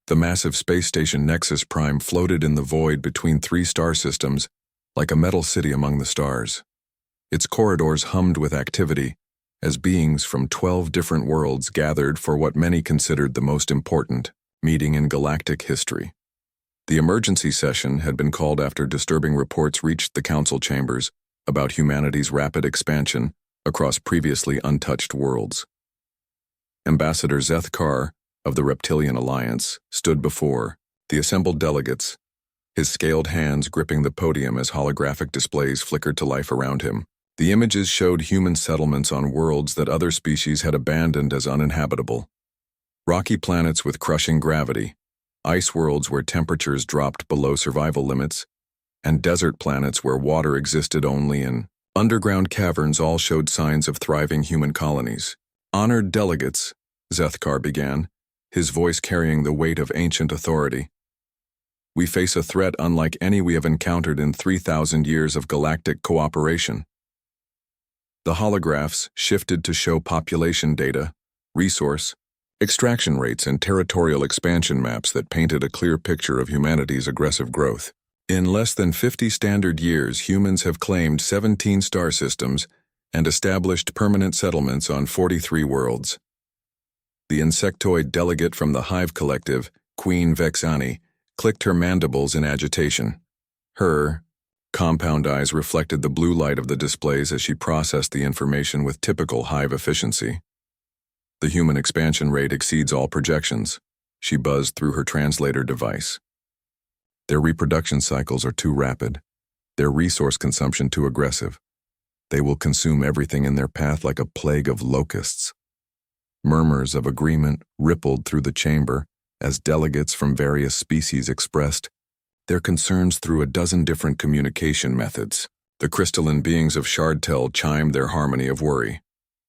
The massive space station Nexus Prime floated in the void between three star systems, like a metal city among the stars. Its corridors hummed with activity, as beings from 12 different worlds gathered for what many considered the most important meeting in galactic history. The emergency session had been called after disturbing reports reached the council chambers about humanity's rapid expansion across previously untouched worlds. Ambassador Zethkar of the Reptilian Alliance stood before the assembled delegates, his scaled hands gripping the podium as holographic displays flickered to life around him. The images showed human settlements on worlds that other species had abandoned as uninhabitable. Rocky planets with crushing gravity, ice worlds where temperatures dropped below survival limits, and desert planets where water existed only in underground caverns all showed signs of thriving human colonies. Honored delegates, Zethkar began, his voice carrying the weight of ancient authority. We face a threat unlike any we have encountered in 3,000 years of galactic cooperation. The holographs shifted to show population data, resource, extraction rates, and territorial expansion maps that painted a clear picture of humanity's aggressive growth. In less than 50 standard years, humans have claimed 17 star systems and established permanent settlements on 43 worlds. The insectoid delegate from the Hive Collective, Queen Vexani, clicked her mandibles in agitation. Her compound eyes reflected the blue light of the displays as she processed the information with typical Hive efficiency. The human expansion rate exceeds all projections, she buzzed through her translator device. Their reproduction cycles are too rapid, their resource consumption too aggressive. They will consume everything in their path like a plague of locusts. Murmurs of agreement rippled through the chamber as delegates from various species expressed their concerns through a dozen different communication methods. The crystalline beings of Shardtel chimed their harmony of worry,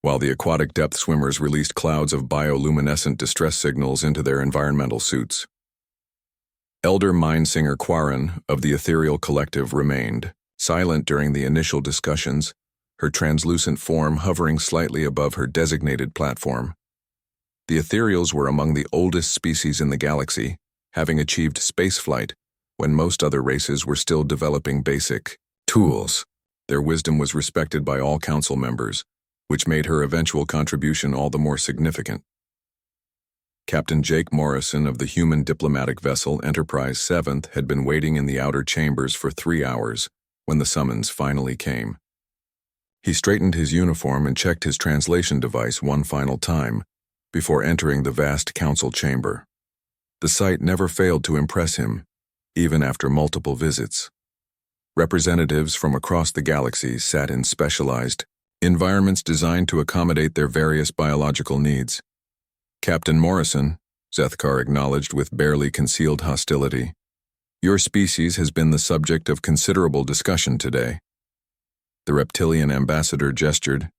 while the aquatic depth swimmers released clouds of bioluminescent distress signals into their environmental suits. Elder Mindsinger Quarren of the Ethereal Collective remained, silent during the initial discussions, her translucent form hovering slightly above her designated platform. The Ethereals were among the oldest species in the galaxy, having achieved spaceflight when most other races were still developing basic tools. Their wisdom was respected by all council members, which made her eventual contribution all the more significant. Captain Jake Morrison of the human diplomatic vessel Enterprise 7th had been waiting in the outer chambers for 3 hours when the summons finally came. He straightened his uniform and checked his translation device one final time before entering the vast council chamber. The sight never failed to impress him, even after multiple visits. Representatives from across the galaxy sat in specialized environments designed to accommodate their various biological needs. Captain Morrison, Zethkar acknowledged with barely concealed hostility, your species has been the subject of considerable discussion today. The reptilian ambassador gestured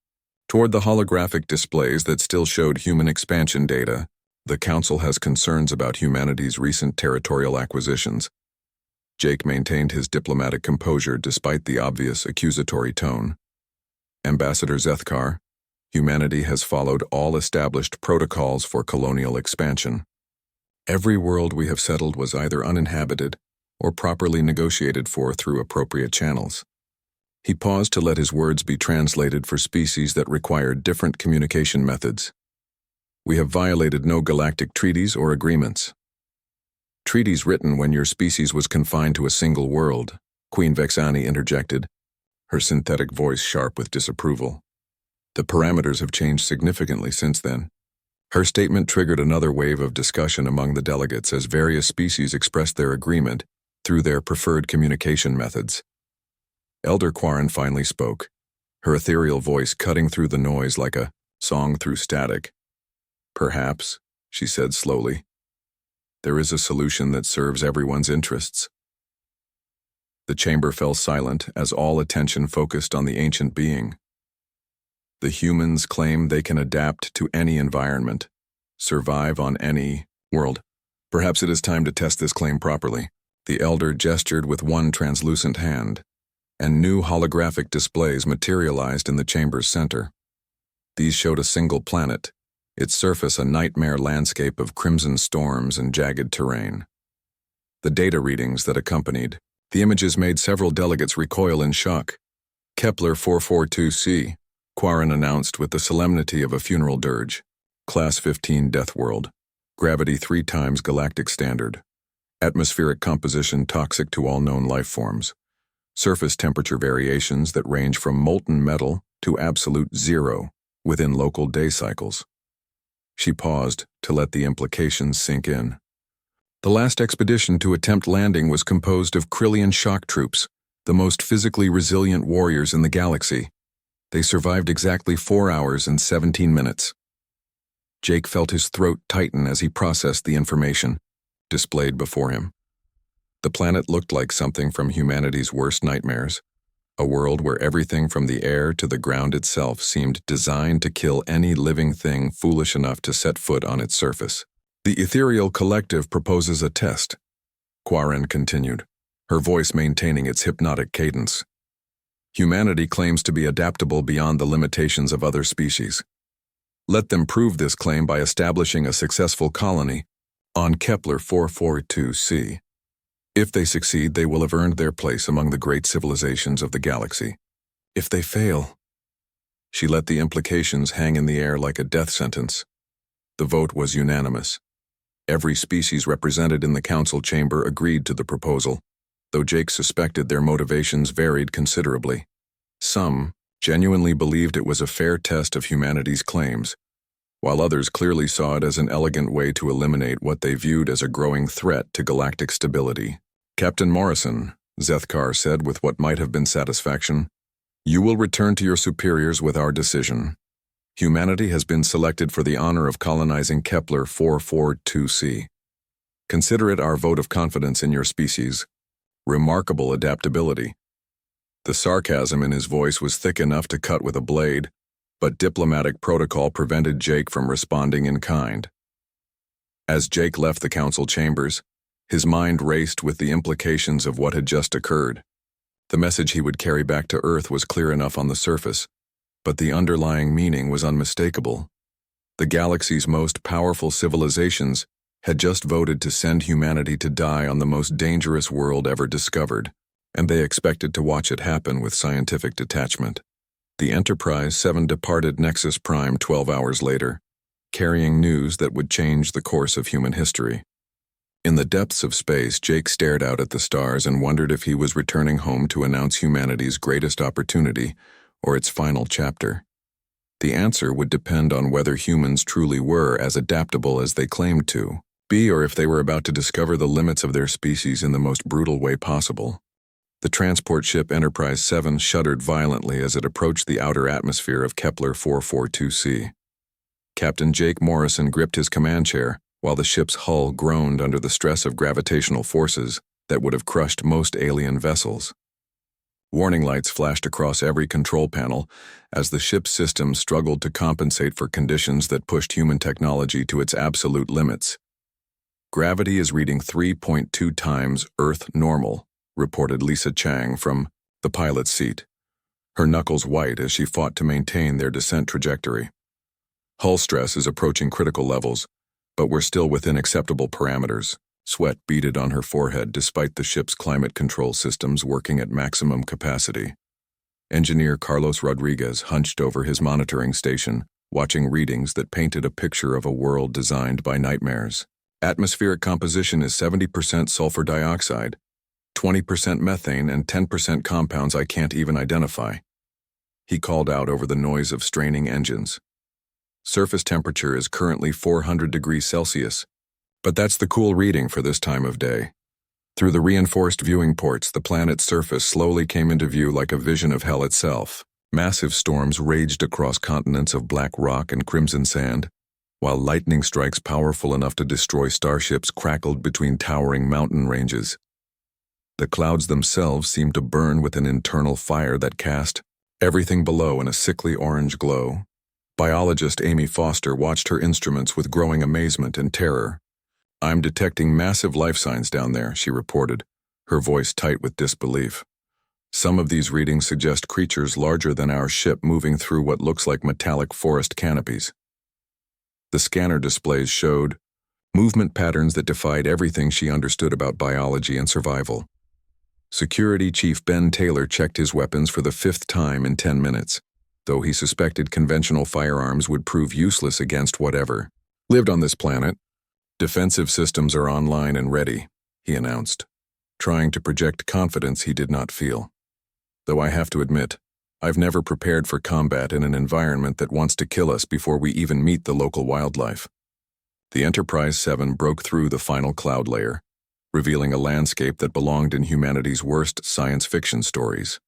toward the holographic displays that still showed human expansion data. The council has concerns about humanity's recent territorial acquisitions. Jake maintained his diplomatic composure despite the obvious accusatory tone. Ambassador Zethkar, humanity has followed all established protocols for colonial expansion. Every world we have settled was either uninhabited or properly negotiated for through appropriate channels. He paused to let his words be translated for species that required different communication methods. We have violated no galactic treaties or agreements. Treaties written when your species was confined to a single world, Queen Vexani interjected, her synthetic voice sharp with disapproval. The parameters have changed significantly since then. Her statement triggered another wave of discussion among the delegates as various species expressed their agreement through their preferred communication methods. Elder Quarren finally spoke, her ethereal voice cutting through the noise like a song through static. Perhaps, she said slowly, there is a solution that serves everyone's interests. The chamber fell silent as all attention focused on the ancient being. The humans claim they can adapt to any environment, survive on any world. Perhaps it is time to test this claim properly. The elder gestured with one translucent hand, and new holographic displays materialized in the chamber's center. These showed a single planet, its surface a nightmare landscape of crimson storms and jagged terrain. The data readings that accompanied the images made several delegates recoil in shock. Kepler 442c, Quarren announced with the solemnity of a funeral dirge. Class 15 Deathworld. Gravity 3 times galactic standard. Atmospheric composition toxic to all known life forms. Surface temperature variations that range from molten metal to absolute zero within local day cycles. She paused to let the implications sink in. The last expedition to attempt landing was composed of Krillian shock troops, the most physically resilient warriors in the galaxy. They survived exactly 4 hours and 17 minutes. Jake felt his throat tighten as he processed the information displayed before him. The planet looked like something from humanity's worst nightmares, a world where everything from the air to the ground itself seemed designed to kill any living thing foolish enough to set foot on its surface. The ethereal collective proposes a test, Quarren continued, her voice maintaining its hypnotic cadence. Humanity claims to be adaptable beyond the limitations of other species. Let them prove this claim by establishing a successful colony on Kepler 442c. If they succeed, they will have earned their place among the great civilizations of the galaxy. If they fail, she let the implications hang in the air like a death sentence. The vote was unanimous. Every species represented in the council chamber agreed to the proposal, though Jake suspected their motivations varied considerably. Some genuinely believed it was a fair test of humanity's claims, while others clearly saw it as an elegant way to eliminate what they viewed as a growing threat to galactic stability. Captain Morrison, Zethkar said with what might have been satisfaction, "You will return to your superiors with our decision. Humanity has been selected for the honor of colonizing Kepler 442c. Consider it our vote of confidence in your species. Remarkable adaptability." The sarcasm in his voice was thick enough to cut with a blade, but diplomatic protocol prevented Jake from responding in kind. As Jake left the council chambers, his mind raced with the implications of what had just occurred. The message he would carry back to Earth was clear enough on the surface, but the underlying meaning was unmistakable. The galaxy's most powerful civilizations had just voted to send humanity to die on the most dangerous world ever discovered, and they expected to watch it happen with scientific detachment. The Enterprise 7 departed Nexus Prime 12 hours later, carrying news that would change the course of human history. In the depths of space, Jake stared out at the stars and wondered if he was returning home to announce humanity's greatest opportunity or its final chapter. The answer would depend on whether humans truly were as adaptable as they claimed to be, or if they were about to discover the limits of their species in the most brutal way possible. The transport ship Enterprise 7 shuddered violently as it approached the outer atmosphere of Kepler 442c. Captain Jake Morrison gripped his command chair, while the ship's hull groaned under the stress of gravitational forces that would have crushed most alien vessels. Warning lights flashed across every control panel as the ship's systems struggled to compensate for conditions that pushed human technology to its absolute limits. "Gravity is reading 3.2 times Earth normal," reported Lisa Chang from the pilot's seat, her knuckles white as she fought to maintain their descent trajectory. "Hull stress is approaching critical levels, but we're still within acceptable parameters." Sweat beaded on her forehead despite the ship's climate control systems working at maximum capacity. Engineer Carlos Rodriguez hunched over his monitoring station, watching readings that painted a picture of a world designed by nightmares. "Atmospheric composition is 70% sulfur dioxide, 20% methane, and 10% compounds I can't even identify," he called out over the noise of straining engines. "Surface temperature is currently 400 degrees Celsius, but that's the cool reading for this time of day." Through the reinforced viewing ports, the planet's surface slowly came into view like a vision of hell itself. Massive storms raged across continents of black rock and crimson sand, while lightning strikes powerful enough to destroy starships crackled between towering mountain ranges. The clouds themselves seemed to burn with an internal fire that cast everything below in a sickly orange glow. Biologist Amy Foster watched her instruments with growing amazement and terror. "I'm detecting massive life signs down there," she reported, her voice tight with disbelief. "Some of these readings suggest creatures larger than our ship moving through what looks like metallic forest canopies." The scanner displays showed movement patterns that defied everything she understood about biology and survival. Security Chief Ben Taylor checked his weapons for the 5th time in 10 minutes, though he suspected conventional firearms would prove useless against whatever lived on this planet. Defensive systems are online and ready, he announced, trying to project confidence he did not feel. Though I have to admit, I've never prepared for combat in an environment that wants to kill us before we even meet the local wildlife. The Enterprise 7 broke through the final cloud layer, revealing a landscape that belonged in humanity's worst science fiction stories.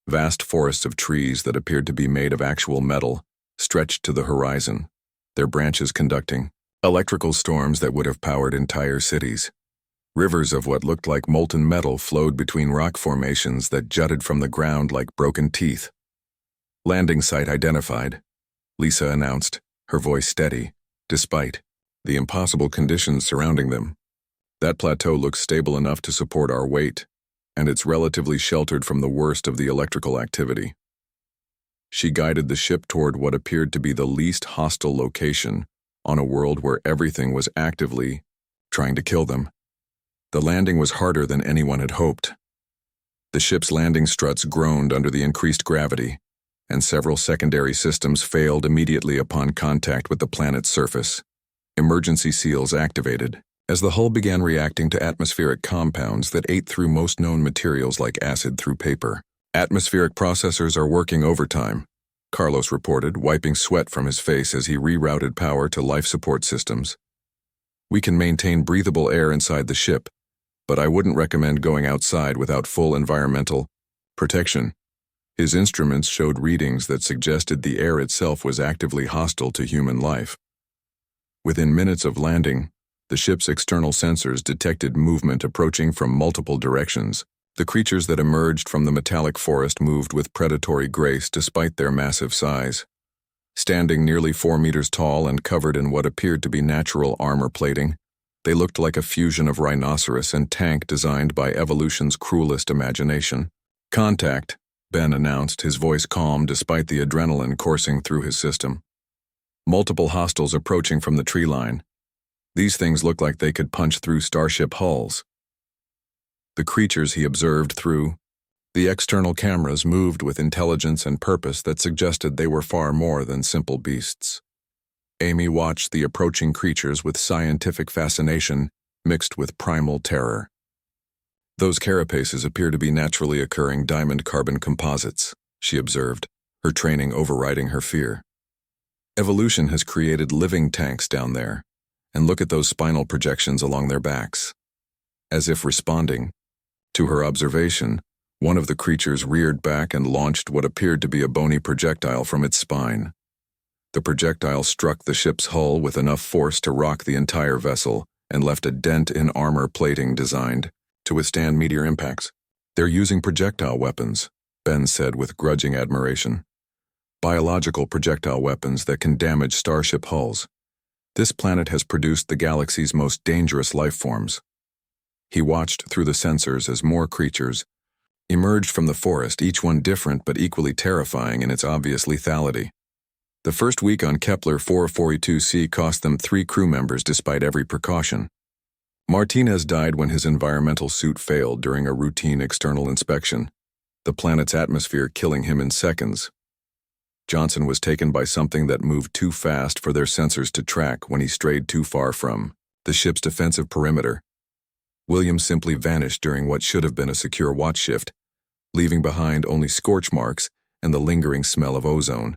Vast forests of trees that appeared to be made of actual metal stretched to the horizon, their branches conducting electrical storms that would have powered entire cities. Rivers of what looked like molten metal flowed between rock formations that jutted from the ground like broken teeth. Landing site identified, Lisa announced, her voice steady, despite the impossible conditions surrounding them. That plateau looks stable enough to support our weight, and it's relatively sheltered from the worst of the electrical activity. She guided the ship toward what appeared to be the least hostile location on a world where everything was actively trying to kill them. The landing was harder than anyone had hoped. The ship's landing struts groaned under the increased gravity, and several secondary systems failed immediately upon contact with the planet's surface. Emergency seals activated, as the hull began reacting to atmospheric compounds that ate through most known materials like acid through paper. Atmospheric processors are working overtime, Carlos reported, wiping sweat from his face as he rerouted power to life support systems. We can maintain breathable air inside the ship, but I wouldn't recommend going outside without full environmental protection. His instruments showed readings that suggested the air itself was actively hostile to human life. Within minutes of landing, the ship's external sensors detected movement approaching from multiple directions. The creatures that emerged from the metallic forest moved with predatory grace despite their massive size. Standing nearly 4 meters tall and covered in what appeared to be natural armor plating, they looked like a fusion of rhinoceros and tank designed by evolution's cruelest imagination. Contact, Ben announced, his voice calm despite the adrenaline coursing through his system. Multiple hostiles approaching from the tree line. These things looked like they could punch through starship hulls. The creatures he observed through the external cameras moved with intelligence and purpose that suggested they were far more than simple beasts. Amy watched the approaching creatures with scientific fascination mixed with primal terror. Those carapaces appear to be naturally occurring diamond carbon composites, she observed, her training overriding her fear. Evolution has created living tanks down there, and look at those spinal projections along their backs. As if responding to her observation, one of the creatures reared back and launched what appeared to be a bony projectile from its spine. The projectile struck the ship's hull with enough force to rock the entire vessel and left a dent in armor plating designed to withstand meteor impacts. They're using projectile weapons, Ben said with grudging admiration. Biological projectile weapons that can damage starship hulls. This planet has produced the galaxy's most dangerous life forms. He watched through the sensors as more creatures emerged from the forest, each one different but equally terrifying in its obvious lethality. The first week on Kepler 442c cost them 3 crew members despite every precaution. Martinez died when his environmental suit failed during a routine external inspection, the planet's atmosphere killing him in seconds. Johnson was taken by something that moved too fast for their sensors to track when he strayed too far from the ship's defensive perimeter. Williams simply vanished during what should have been a secure watch shift, leaving behind only scorch marks and the lingering smell of ozone.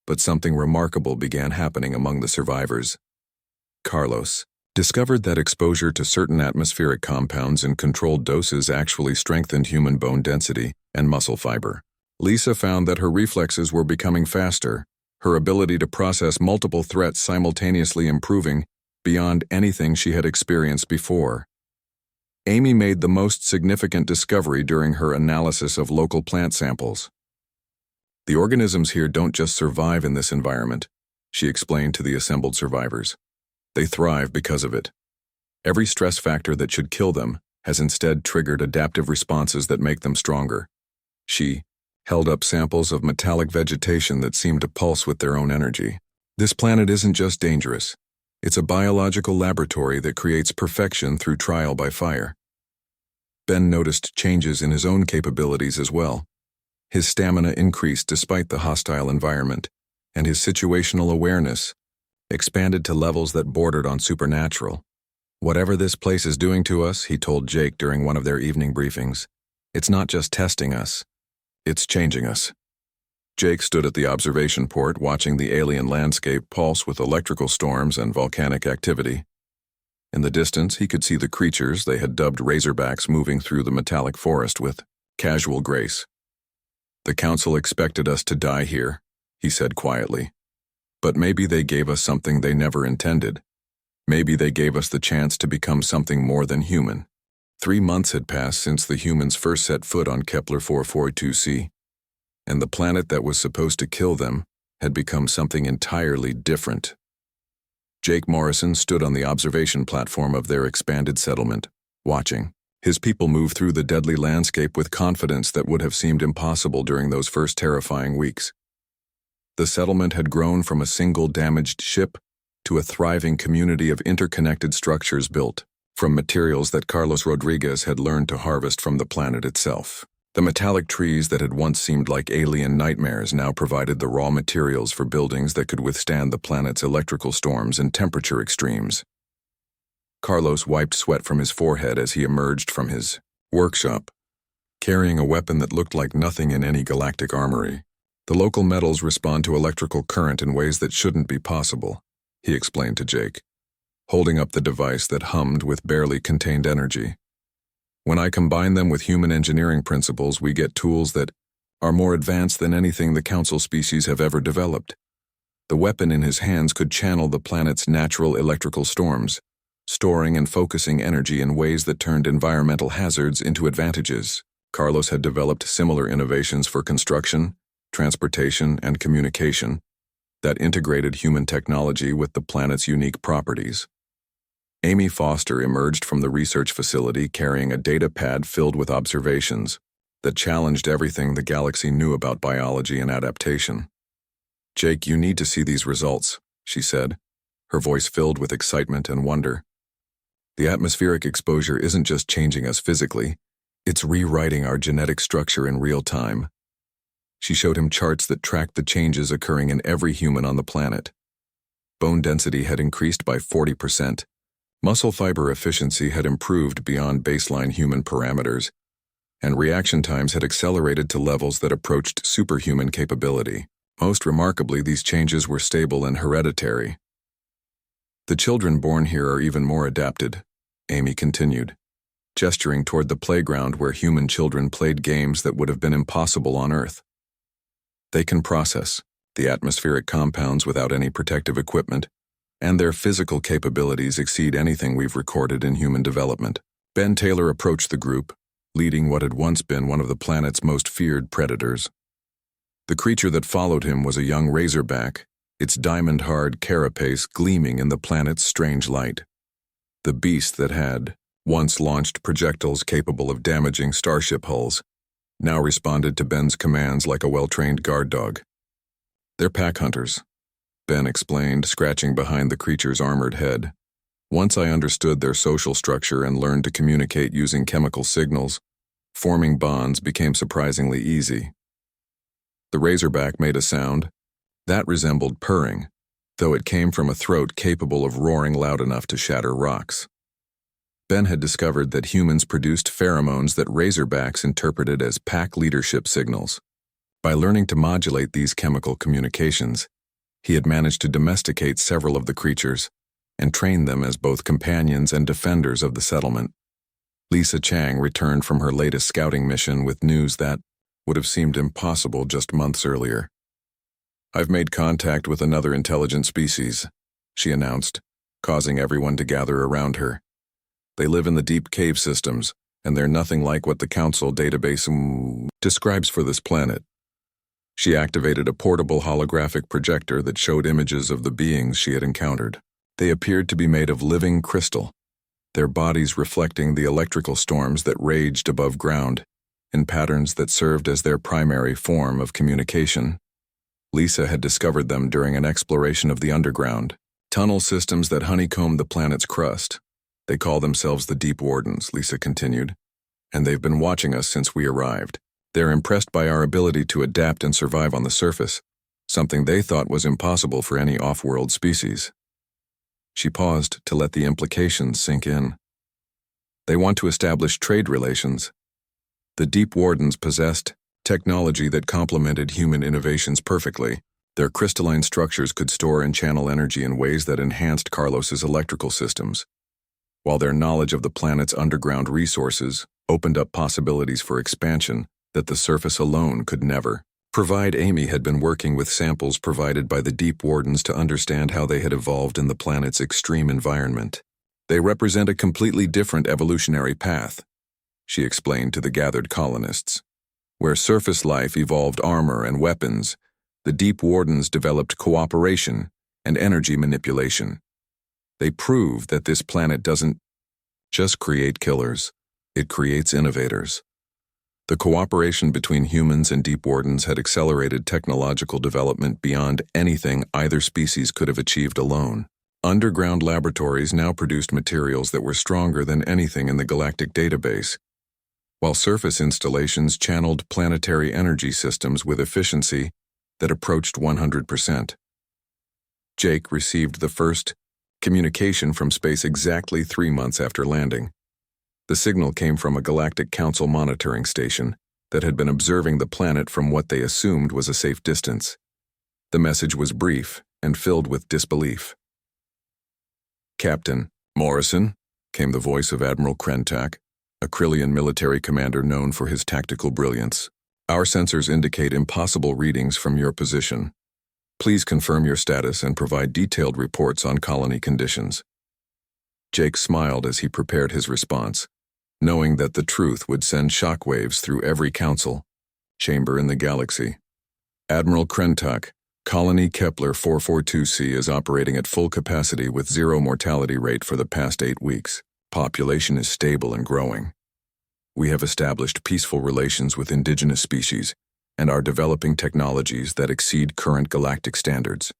But something remarkable began happening among the survivors. Carlos discovered that exposure to certain atmospheric compounds in controlled doses actually strengthened human bone density and muscle fiber. Lisa found that her reflexes were becoming faster, her ability to process multiple threats simultaneously improving beyond anything she had experienced before. Amy made the most significant discovery during her analysis of local plant samples. The organisms here don't just survive in this environment, she explained to the assembled survivors. They thrive because of it. Every stress factor that should kill them has instead triggered adaptive responses that make them stronger. She held up samples of metallic vegetation that seemed to pulse with their own energy. This planet isn't just dangerous. It's a biological laboratory that creates perfection through trial by fire. Ben noticed changes in his own capabilities as well. His stamina increased despite the hostile environment, and his situational awareness expanded to levels that bordered on supernatural. Whatever this place is doing to us, he told Jake during one of their evening briefings, it's not just testing us, it's changing us. Jake stood at the observation port watching the alien landscape pulse with electrical storms and volcanic activity. In the distance, he could see the creatures they had dubbed Razorbacks moving through the metallic forest with casual grace. The council expected us to die here, he said quietly. But maybe they gave us something they never intended. Maybe they gave us the chance to become something more than human. 3 months had passed since the humans first set foot on Kepler 442c. And the planet that was supposed to kill them had become something entirely different. Jake Morrison stood on the observation platform of their expanded settlement, watching. His people moved through the deadly landscape with confidence that would have seemed impossible during those first terrifying weeks. The settlement had grown from a single damaged ship to a thriving community of interconnected structures built from materials that Carlos Rodriguez had learned to harvest from the planet itself. The metallic trees that had once seemed like alien nightmares now provided the raw materials for buildings that could withstand the planet's electrical storms and temperature extremes. Carlos wiped sweat from his forehead as he emerged from his workshop, carrying a weapon that looked like nothing in any galactic armory. The local metals respond to electrical current in ways that shouldn't be possible, he explained to Jake, holding up the device that hummed with barely contained energy. When I combine them with human engineering principles, we get tools that are more advanced than anything the council species have ever developed. The weapon in his hands could channel the planet's natural electrical storms, storing and focusing energy in ways that turned environmental hazards into advantages. Carlos had developed similar innovations for construction, transportation, and communication that integrated human technology with the planet's unique properties. Amy Foster emerged from the research facility carrying a data pad filled with observations that challenged everything the galaxy knew about biology and adaptation. Jake, you need to see these results, she said, her voice filled with excitement and wonder. The atmospheric exposure isn't just changing us physically, it's rewriting our genetic structure in real time. She showed him charts that tracked the changes occurring in every human on the planet. Bone density had increased by 40%. Muscle fiber efficiency had improved beyond baseline human parameters, and reaction times had accelerated to levels that approached superhuman capability. Most remarkably, these changes were stable and hereditary. The children born here are even more adapted, Amy continued, gesturing toward the playground where human children played games that would have been impossible on Earth. They can process the atmospheric compounds without any protective equipment, and their physical capabilities exceed anything we've recorded in human development. Ben Taylor approached the group, leading what had once been one of the planet's most feared predators. The creature that followed him was a young razorback, its diamond-hard carapace gleaming in the planet's strange light. The beast that had once launched projectiles capable of damaging starship hulls now responded to Ben's commands like a well-trained guard dog. They're pack hunters, Ben explained, scratching behind the creature's armored head. Once I understood their social structure and learned to communicate using chemical signals, forming bonds became surprisingly easy. The razorback made a sound that resembled purring, though it came from a throat capable of roaring loud enough to shatter rocks. Ben had discovered that humans produced pheromones that razorbacks interpreted as pack leadership signals. By learning to modulate these chemical communications, he had managed to domesticate several of the creatures and train them as both companions and defenders of the settlement. Lisa Chang returned from her latest scouting mission with news that would have seemed impossible just months earlier. I've made contact with another intelligent species, she announced, causing everyone to gather around her. They live in the deep cave systems, and they're nothing like what the Council database describes for this planet. She activated a portable holographic projector that showed images of the beings she had encountered. They appeared to be made of living crystal, their bodies reflecting the electrical storms that raged above ground, in patterns that served as their primary form of communication. Lisa had discovered them during an exploration of the underground, tunnel systems that honeycombed the planet's crust. They call themselves the Deep Wardens, Lisa continued, and they've been watching us since we arrived. They're impressed by our ability to adapt and survive on the surface, something they thought was impossible for any off-world species. She paused to let the implications sink in. They want to establish trade relations. The Deep Wardens possessed technology that complemented human innovations perfectly. Their crystalline structures could store and channel energy in ways that enhanced Carlos's electrical systems, while their knowledge of the planet's underground resources opened up possibilities for expansion that the surface alone could never provide. Amy had been working with samples provided by the Deep Wardens to understand how they had evolved in the planet's extreme environment. They represent a completely different evolutionary path, she explained to the gathered colonists. Where surface life evolved armor and weapons, the Deep Wardens developed cooperation and energy manipulation. They prove that this planet doesn't just create killers, it creates innovators. The cooperation between humans and Deep Wardens had accelerated technological development beyond anything either species could have achieved alone. Underground laboratories now produced materials that were stronger than anything in the galactic database, while surface installations channeled planetary energy systems with efficiency that approached 100%. Jake received the first communication from space exactly 3 months after landing. The signal came from a Galactic Council monitoring station that had been observing the planet from what they assumed was a safe distance. The message was brief and filled with disbelief. "Captain Morrison," came the voice of Admiral Krentak, a Krillian military commander known for his tactical brilliance. "Our sensors indicate impossible readings from your position. Please confirm your status and provide detailed reports on colony conditions." Jake smiled as he prepared his response, knowing that the truth would send shockwaves through every council chamber in the galaxy. "Admiral Krentak, Colony Kepler 442c is operating at full capacity with 0 mortality rate for the past 8 weeks. Population is stable and growing. We have established peaceful relations with indigenous species and are developing technologies that exceed current galactic standards."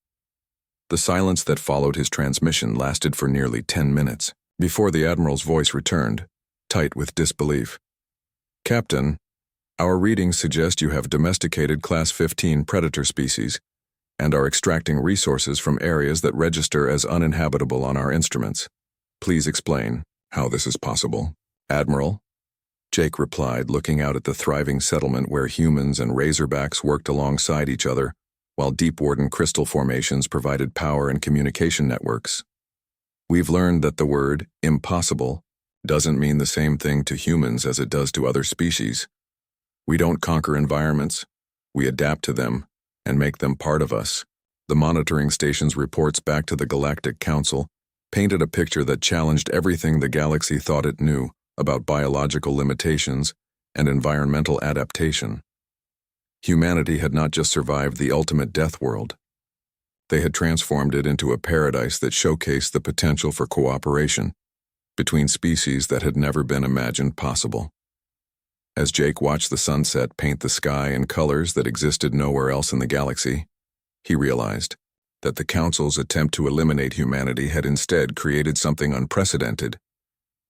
The silence that followed his transmission lasted for nearly 10 minutes before the Admiral's voice returned, tight with disbelief. "Captain, our readings suggest you have domesticated Class 15 predator species and are extracting resources from areas that register as uninhabitable on our instruments. Please explain how this is possible." "Admiral," Jake replied, looking out at the thriving settlement where humans and razorbacks worked alongside each other, while Deep Warden crystal formations provided power and communication networks. "We've learned that the word impossible doesn't mean the same thing to humans as it does to other species. We don't conquer environments, we adapt to them and make them part of us." The monitoring station's reports back to the Galactic Council painted a picture that challenged everything the galaxy thought it knew about biological limitations and environmental adaptation. Humanity had not just survived the ultimate death world. They had transformed it into a paradise that showcased the potential for cooperation between species that had never been imagined possible. As Jake watched the sunset paint the sky in colors that existed nowhere else in the galaxy, he realized that the Council's attempt to eliminate humanity had instead created something unprecedented.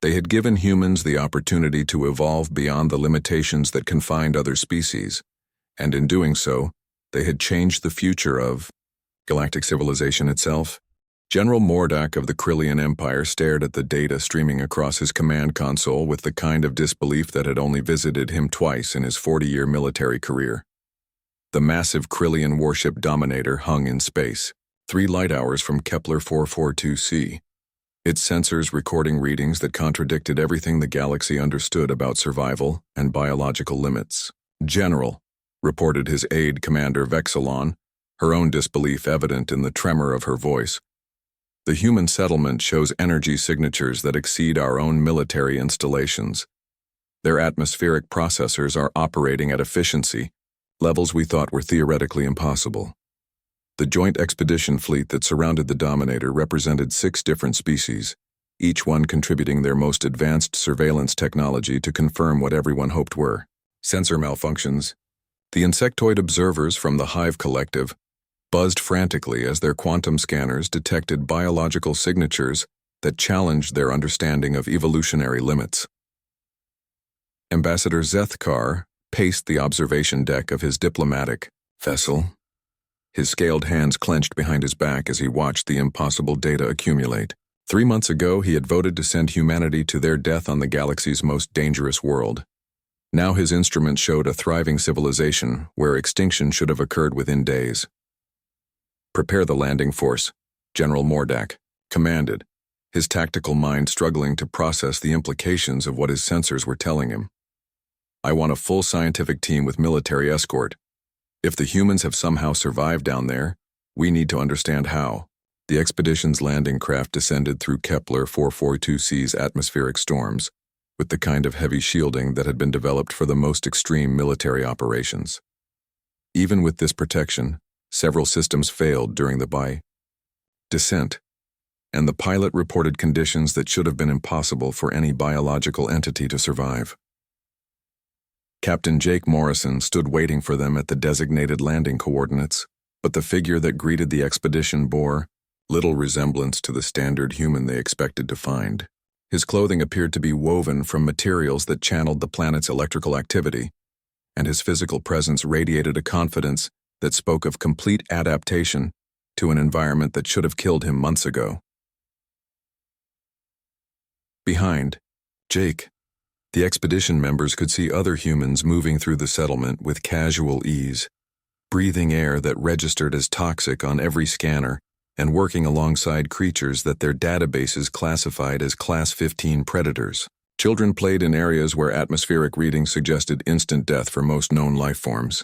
They had given humans the opportunity to evolve beyond the limitations that confined other species, and in doing so, they had changed the future of galactic civilization itself. General Mordak of the Krillian Empire stared at the data streaming across his command console with the kind of disbelief that had only visited him twice in his 40-year military career. The massive Krillian warship Dominator hung in space, 3 light hours from Kepler 442c, its sensors recording readings that contradicted everything the galaxy understood about survival and biological limits. "General," reported his aide Commander Vexilon, her own disbelief evident in the tremor of her voice. "The human settlement shows energy signatures that exceed our own military installations. Their atmospheric processors are operating at efficiency, levels we thought were theoretically impossible." The joint expedition fleet that surrounded the Dominator represented 6 different species, each one contributing their most advanced surveillance technology to confirm what everyone hoped were sensor malfunctions. The insectoid observers from the Hive Collective buzzed frantically as their quantum scanners detected biological signatures that challenged their understanding of evolutionary limits. Ambassador Zethkar paced the observation deck of his diplomatic vessel, his scaled hands clenched behind his back as he watched the impossible data accumulate. 3 months ago, he had voted to send humanity to their death on the galaxy's most dangerous world. Now his instruments showed a thriving civilization where extinction should have occurred within days. "Prepare the landing force," General Mordak commanded, his tactical mind struggling to process the implications of what his sensors were telling him. "I want a full scientific team with military escort. If the humans have somehow survived down there, we need to understand how." The expedition's landing craft descended through Kepler 442c's atmospheric storms, with the kind of heavy shielding that had been developed for the most extreme military operations. Even with this protection, several systems failed during the descent, and the pilot reported conditions that should have been impossible for any biological entity to survive. Captain Jake Morrison stood waiting for them at the designated landing coordinates, but the figure that greeted the expedition bore little resemblance to the standard human they expected to find. His clothing appeared to be woven from materials that channeled the planet's electrical activity, and his physical presence radiated a confidence that spoke of complete adaptation to an environment that should have killed him months ago. Behind Jake, the expedition members could see other humans moving through the settlement with casual ease, breathing air that registered as toxic on every scanner and working alongside creatures that their databases classified as Class 15 predators. Children played in areas where atmospheric readings suggested instant death for most known life forms.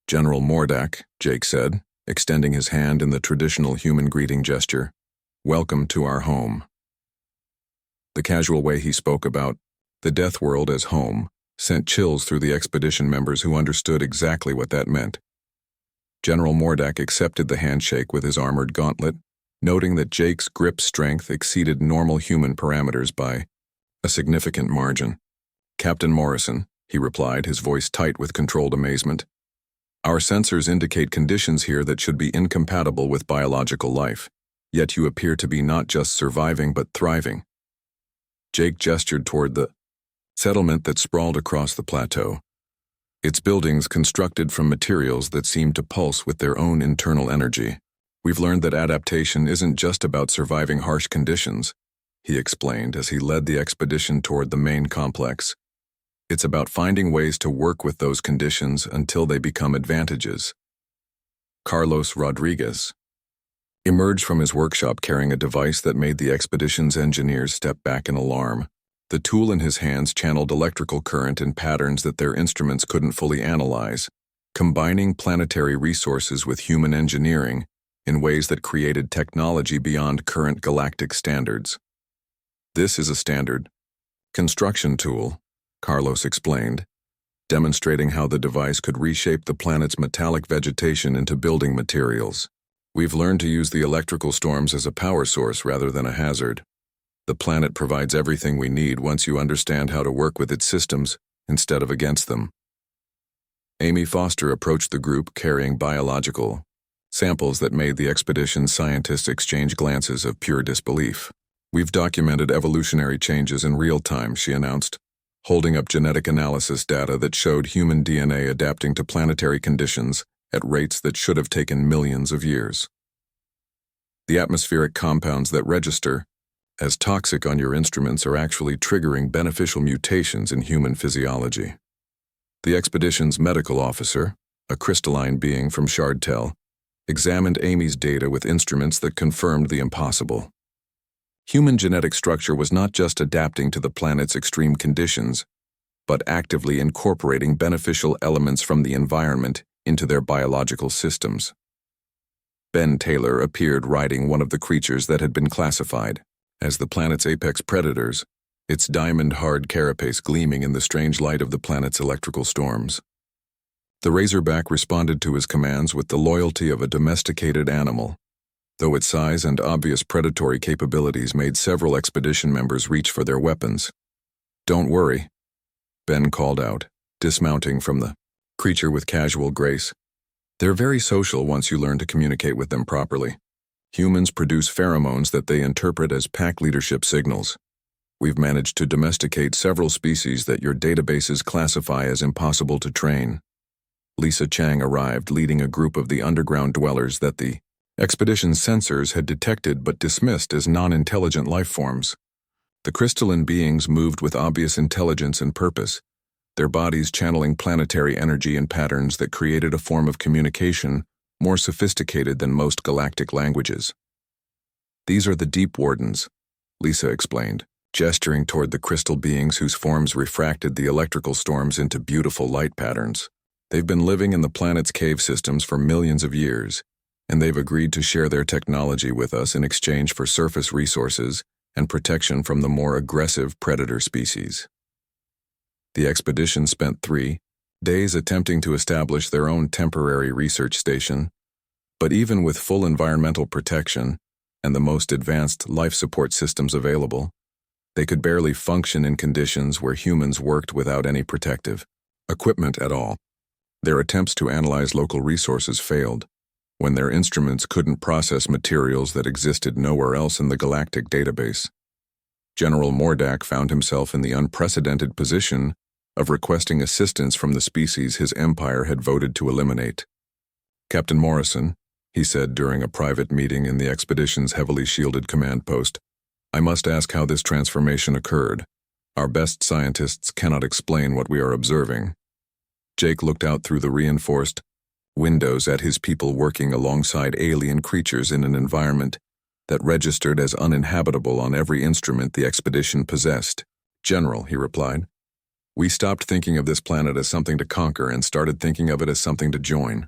"General Mordak," Jake said, extending his hand in the traditional human greeting gesture, "welcome to our home." The casual way he spoke about the Deathworld as home sent chills through the expedition members who understood exactly what that meant. General Mordak accepted the handshake with his armored gauntlet, noting that Jake's grip strength exceeded normal human parameters by a significant margin. "Captain Morrison," he replied, his voice tight with controlled amazement, "our sensors indicate conditions here that should be incompatible with biological life, yet you appear to be not just surviving but thriving." Jake gestured toward the settlement that sprawled across the plateau, its buildings constructed from materials that seemed to pulse with their own internal energy. "We've learned that adaptation isn't just about surviving harsh conditions," he explained as he led the expedition toward the main complex. "It's about finding ways to work with those conditions until they become advantages." Carlos Rodriguez emerged from his workshop carrying a device that made the expedition's engineers step back in alarm. The tool in his hands channeled electrical current in patterns that their instruments couldn't fully analyze, combining planetary resources with human engineering in ways that created technology beyond current galactic standards. "This is a standard construction tool," Carlos explained, demonstrating how the device could reshape the planet's metallic vegetation into building materials. "We've learned to use the electrical storms as a power source rather than a hazard. The planet provides everything we need once you understand how to work with its systems instead of against them." Amy Foster approached the group carrying biological samples that made the expedition's scientists exchange glances of pure disbelief. "We've documented evolutionary changes in real time," she announced, holding up genetic analysis data that showed human DNA adapting to planetary conditions at rates that should have taken millions of years. "The atmospheric compounds that register as toxic on your instruments are actually triggering beneficial mutations in human physiology." The expedition's medical officer, a crystalline being from Shardtel, examined Amy's data with instruments that confirmed the impossible. Human genetic structure was not just adapting to the planet's extreme conditions, but actively incorporating beneficial elements from the environment into their biological systems. Ben Taylor appeared riding one of the creatures that had been classified as the planet's apex predators, its diamond-hard carapace gleaming in the strange light of the planet's electrical storms. The Razorback responded to his commands with the loyalty of a domesticated animal, though its size and obvious predatory capabilities made several expedition members reach for their weapons. "Don't worry," Ben called out, dismounting from the creature with casual grace. They're very social once you learn to communicate with them properly. Humans produce pheromones that they interpret as pack leadership signals. We've managed to domesticate several species that your databases classify as impossible to train. Lisa Chang arrived leading a group of the underground dwellers that the expedition's sensors had detected but dismissed as non-intelligent life forms. The crystalline beings moved with obvious intelligence and purpose, their bodies channeling planetary energy in patterns that created a form of communication more sophisticated than most galactic languages. These are the Deep Wardens, Lisa explained, gesturing toward the crystal beings whose forms refracted the electrical storms into beautiful light patterns. They've been living in the planet's cave systems for millions of years, and they've agreed to share their technology with us in exchange for surface resources and protection from the more aggressive predator species. The expedition spent 3 days attempting to establish their own temporary research station, but even with full environmental protection and the most advanced life support systems available, they could barely function in conditions where humans worked without any protective equipment at all. Their attempts to analyze local resources failed when their instruments couldn't process materials that existed nowhere else in the galactic database. General Mordak found himself in the unprecedented position of requesting assistance from the species his empire had voted to eliminate. "Captain Morrison," he said during a private meeting in the expedition's heavily shielded command post, "I must ask how this transformation occurred. Our best scientists cannot explain what we are observing." Jake looked out through the reinforced windows at his people working alongside alien creatures in an environment that registered as uninhabitable on every instrument the expedition possessed. "General," he replied, "we stopped thinking of this planet as something to conquer and started thinking of it as something to join.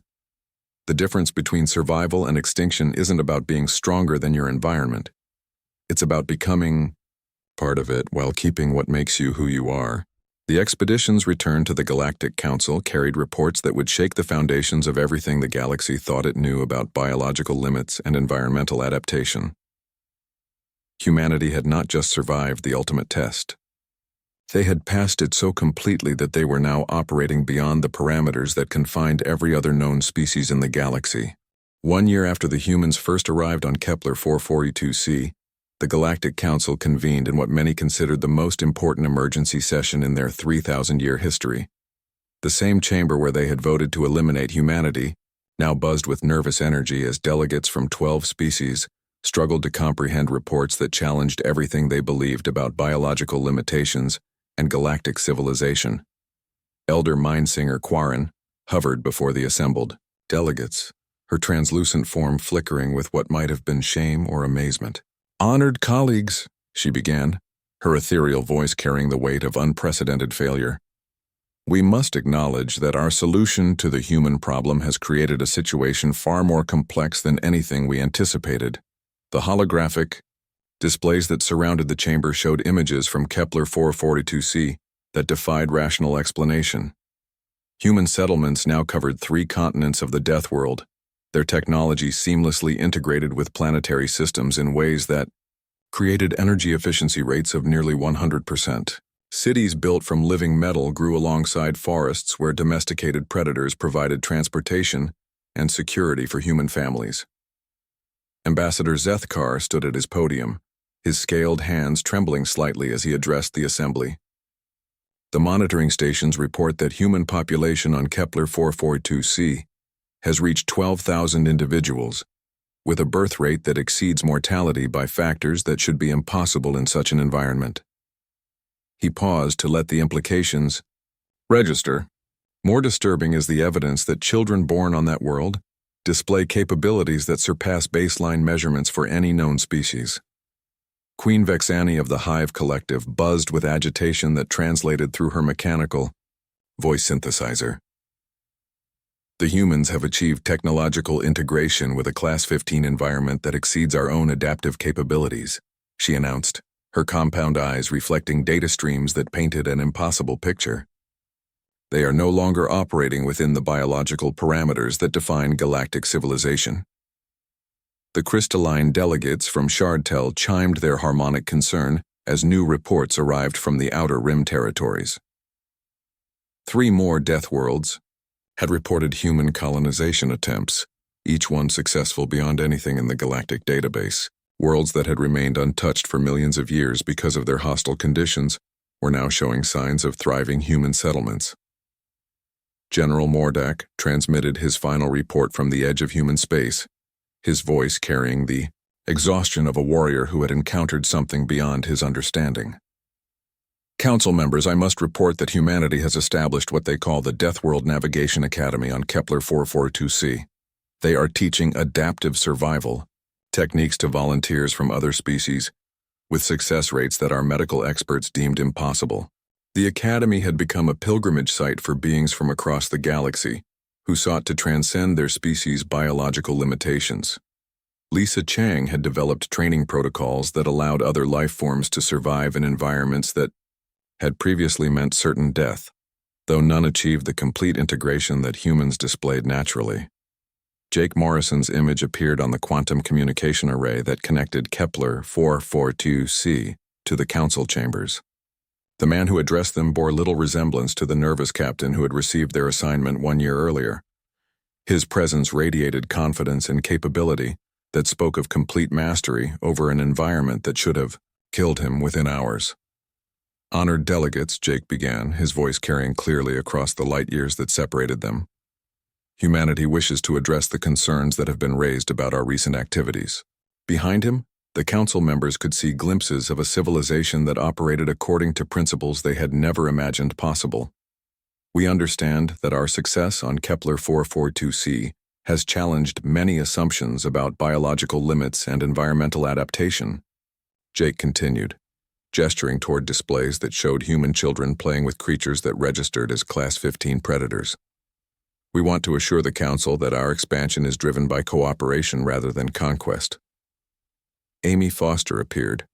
The difference between survival and extinction isn't about being stronger than your environment. It's about becoming part of it while keeping what makes you who you are." The expedition's return to the Galactic Council carried reports that would shake the foundations of everything the galaxy thought it knew about biological limits and environmental adaptation. Humanity had not just survived the ultimate test. They had passed it so completely that they were now operating beyond the parameters that confined every other known species in the galaxy. 1 year after the humans first arrived on Kepler 442c, the Galactic Council convened in what many considered the most important emergency session in their 3,000-year history. The same chamber where they had voted to eliminate humanity now buzzed with nervous energy as delegates from 12 species struggled to comprehend reports that challenged everything they believed about biological limitations and galactic civilization. Elder Mindsinger Quarren hovered before the assembled delegates, her translucent form flickering with what might have been shame or amazement. "Honored colleagues," she began, her ethereal voice carrying the weight of unprecedented failure. "We must acknowledge that our solution to the human problem has created a situation far more complex than anything we anticipated." The holographic displays that surrounded the chamber showed images from Kepler 442c that defied rational explanation. Human settlements now covered 3 continents of the Deathworld, their technology seamlessly integrated with planetary systems in ways that created energy efficiency rates of nearly 100%. Cities built from living metal grew alongside forests where domesticated predators provided transportation and security for human families. Ambassador Zethkar stood at his podium, his scaled hands trembling slightly as he addressed the assembly. The monitoring stations report that human population on Kepler 442c has reached 12,000 individuals, with a birth rate that exceeds mortality by factors that should be impossible in such an environment. He paused to let the implications register. More disturbing is the evidence that children born on that world display capabilities that surpass baseline measurements for any known species. Queen Vexani of the Hive Collective buzzed with agitation that translated through her mechanical voice synthesizer. "The humans have achieved technological integration with a Class 15 environment that exceeds our own adaptive capabilities," she announced, her compound eyes reflecting data streams that painted an impossible picture. "They are no longer operating within the biological parameters that define galactic civilization." The crystalline delegates from Shardtel chimed their harmonic concern as new reports arrived from the Outer Rim territories. 3 more Deathworlds had reported human colonization attempts, each one successful beyond anything in the galactic database. Worlds that had remained untouched for millions of years because of their hostile conditions were now showing signs of thriving human settlements. General Mordak transmitted his final report from the edge of human space, his voice carrying the exhaustion of a warrior who had encountered something beyond his understanding. Council members, I must report that humanity has established what they call the Deathworld Navigation Academy on Kepler 442c. They are teaching adaptive survival, techniques to volunteers from other species, with success rates that our medical experts deemed impossible. The Academy had become a pilgrimage site for beings from across the galaxy, who sought to transcend their species' biological limitations. Lisa Chang had developed training protocols that allowed other life forms to survive in environments that had previously meant certain death, though none achieved the complete integration that humans displayed naturally. Jake Morrison's image appeared on the quantum communication array that connected Kepler 442c to the council chambers. The man who addressed them bore little resemblance to the nervous captain who had received their assignment 1 year earlier. His presence radiated confidence and capability that spoke of complete mastery over an environment that should have killed him within hours. Honored delegates, Jake began, his voice carrying clearly across the light years that separated them. Humanity wishes to address the concerns that have been raised about our recent activities. Behind him, the council members could see glimpses of a civilization that operated according to principles they had never imagined possible. We understand that our success on Kepler 442c has challenged many assumptions about biological limits and environmental adaptation. Jake continued, gesturing toward displays that showed human children playing with creatures that registered as Class 15 predators. We want to assure the Council that our expansion is driven by cooperation rather than conquest. Amy Foster appeared,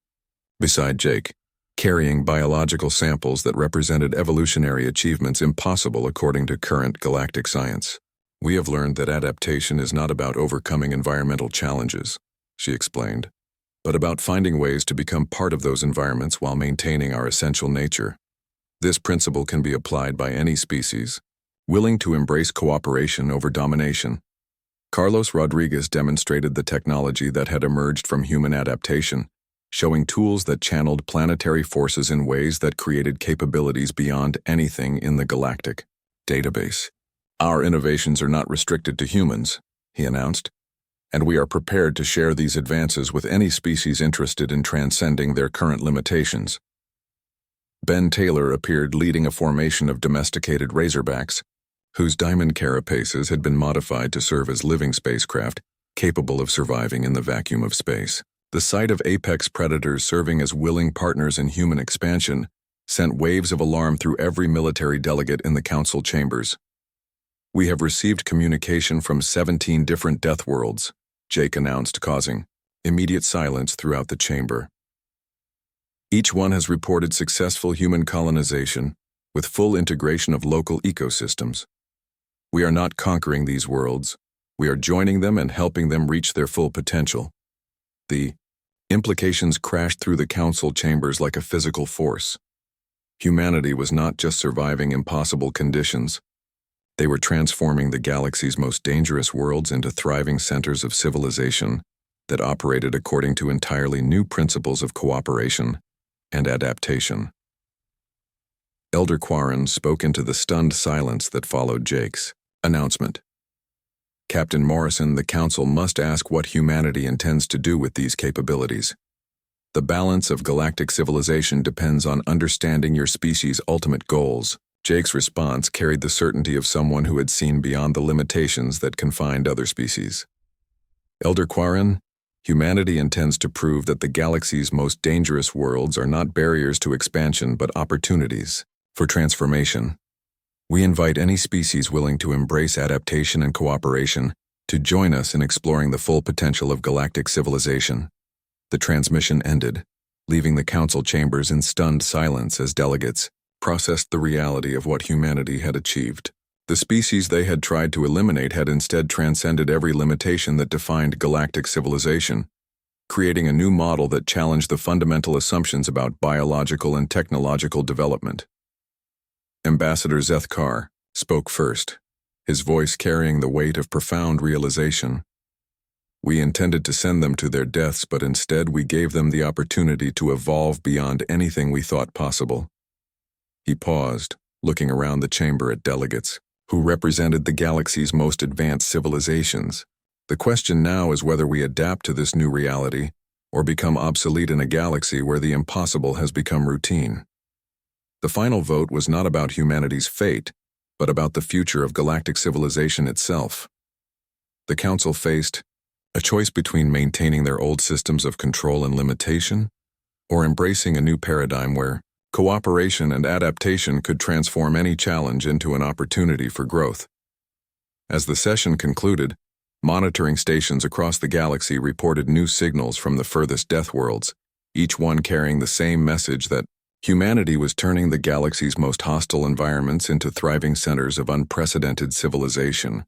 beside Jake, carrying biological samples that represented evolutionary achievements impossible according to current galactic science. We have learned that adaptation is not about overcoming environmental challenges, she explained, but about finding ways to become part of those environments while maintaining our essential nature. This principle can be applied by any species, willing to embrace cooperation over domination. Carlos Rodriguez demonstrated the technology that had emerged from human adaptation, showing tools that channeled planetary forces in ways that created capabilities beyond anything in the galactic database. Our innovations are not restricted to humans, he announced, and we are prepared to share these advances with any species interested in transcending their current limitations. Ben Taylor appeared leading a formation of domesticated razorbacks, whose diamond carapaces had been modified to serve as living spacecraft capable of surviving in the vacuum of space. The sight of apex predators serving as willing partners in human expansion sent waves of alarm through every military delegate in the council chambers. We have received communication from 17 different death worlds, Jake announced, causing immediate silence throughout the chamber. Each one has reported successful human colonization with full integration of local ecosystems. We are not conquering these worlds. We are joining them and helping them reach their full potential. The implications crashed through the council chambers like a physical force. Humanity was not just surviving impossible conditions. They were transforming the galaxy's most dangerous worlds into thriving centers of civilization that operated according to entirely new principles of cooperation and adaptation. Elder Quarren spoke into the stunned silence that followed Jake's announcement. Captain Morrison, the Council must ask what humanity intends to do with these capabilities. The balance of galactic civilization depends on understanding your species' ultimate goals. Jake's response carried the certainty of someone who had seen beyond the limitations that confined other species. Elder Quarren, humanity intends to prove that the galaxy's most dangerous worlds are not barriers to expansion but opportunities for transformation. We invite any species willing to embrace adaptation and cooperation to join us in exploring the full potential of galactic civilization. The transmission ended, leaving the council chambers in stunned silence as delegates processed the reality of what humanity had achieved. The species they had tried to eliminate had instead transcended every limitation that defined galactic civilization, creating a new model that challenged the fundamental assumptions about biological and technological development. Ambassador Zethkar spoke first, his voice carrying the weight of profound realization. We intended to send them to their deaths, but instead we gave them the opportunity to evolve beyond anything we thought possible. He paused, looking around the chamber at delegates, who represented the galaxy's most advanced civilizations. The question now is whether we adapt to this new reality or become obsolete in a galaxy where the impossible has become routine. The final vote was not about humanity's fate, but about the future of galactic civilization itself. The Council faced a choice between maintaining their old systems of control and limitation, or embracing a new paradigm where cooperation and adaptation could transform any challenge into an opportunity for growth. As the session concluded, monitoring stations across the galaxy reported new signals from the furthest Deathworlds, each one carrying the same message that humanity was turning the galaxy's most hostile environments into thriving centers of unprecedented civilization.